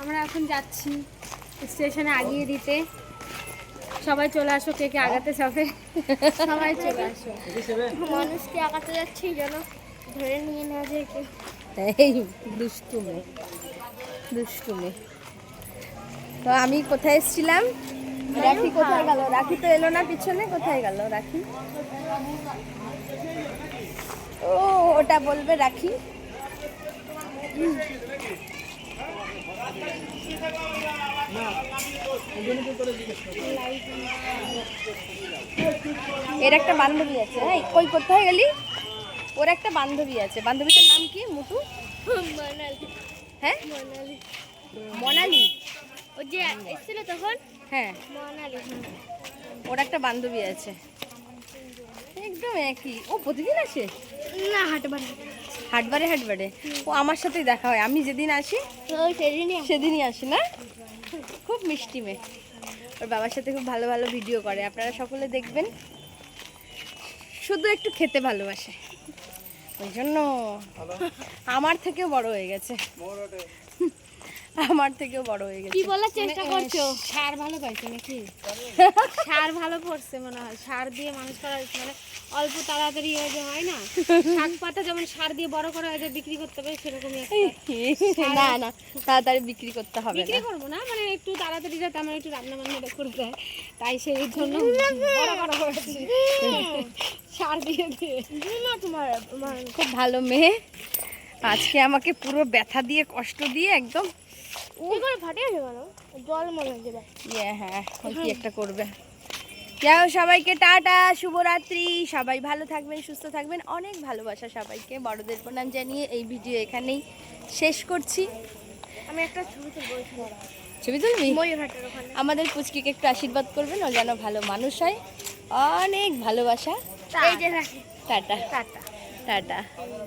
আমরা এখন যাচ্ছি স্টেশনে আগিয়ে দিতে। সবাই চলে আসো, কে কে আগাতে যাবে সবাই চলে আসো। মানুষকে আগাতে যাচ্ছি যেন ধরে নিয়ে না যায় কেউ। এই দুষ্টুমি দুষ্টুমি। তো আমি কোথায় এসেছিলাম? রাখি কোথায় গেল? রাখি তো এলো না পিছনে, কোথায় গেল রাখি? ও ওটা বলবে রাখি। এর একটা বান্ধবী আছে। হ্যাঁ, কই কোথায় গেলি? ওর একটা বান্ধবী আছে। বান্ধবীটার নাম কি? মুটু? মনালি। হ্যাঁ, মনালি। মনালি। ও যে এসেছিল তখন হ্যাঁ, মনালি। ওর একটা বান্ধবী আছে, একদম একই। ও প্রতিদিন আসে? না হাটবার। হাটবারে হাটবারে ও আমার সাথেই দেখা হয়। আমি যেদিন আসি ওই সেদিনই সেদিনই আসি না। খুব মিষ্টি মেয়ে। ওর বাবার সাথে খুব ভালো ভালো ভিডিও করে, আপনারা সকলে দেখবেন। শুধু একটু খেতে ভালোবাসে, ওই জন্য আমার থেকেও বড় হয়ে গেছে। আমার থেকেও বড় হয়ে গেছে। কি বলার চেষ্টা করছো? সার ভালো পাইছে নাকি? সার ভালো পড়ছে মনে হয়। সার দিয়ে মানুষ করা মানে অল্প তাড়াতাড়ি হয়ে যে হয় না, শাক পাতা যেমন সার দিয়ে বড় করা হয় যে বিক্রি করতে পারে, সেরকমই একটা। না না, তাড়াতাড়ি বিক্রি করতে হবে না। বিক্রি করবো না, মানে একটু তাড়াতাড়ি যাতে আমার একটু রান্না বান্নাটা করে দেয়, তাই সেই জন্য বড় করা হয়েছে সার দিয়ে দিয়ে। না তোমার খুব ভালো মেয়ে। আজকে আমাকে পুরো ব্যথা দিয়ে কষ্ট দিয়ে একদম কি করে ফাটিয়ে দেবো না? জল মনে হয় দেবে। হ্যাঁ, ওই কি একটা করবে। যাও, সবাইকে টাটা, শুভরাত্রি। সবাই ভালো থাকবেন, সুস্থ থাকবেন। অনেক ভালোবাসা সবাইকে। বড়দের প্রণাম জানিয়ে এই ভিডিও এখানেই শেষ করছি। আমি একটা ছবি তুলবো। ছবি তুলবি? ময়ূরহাটের ওখানে। আমাদের পুচকিকে একটু আশীর্বাদ করবেন, ও যেন ভালো মানুষ হয়। অনেক ভালোবাসা। এই যে রাখি। Tata tata. টাটা।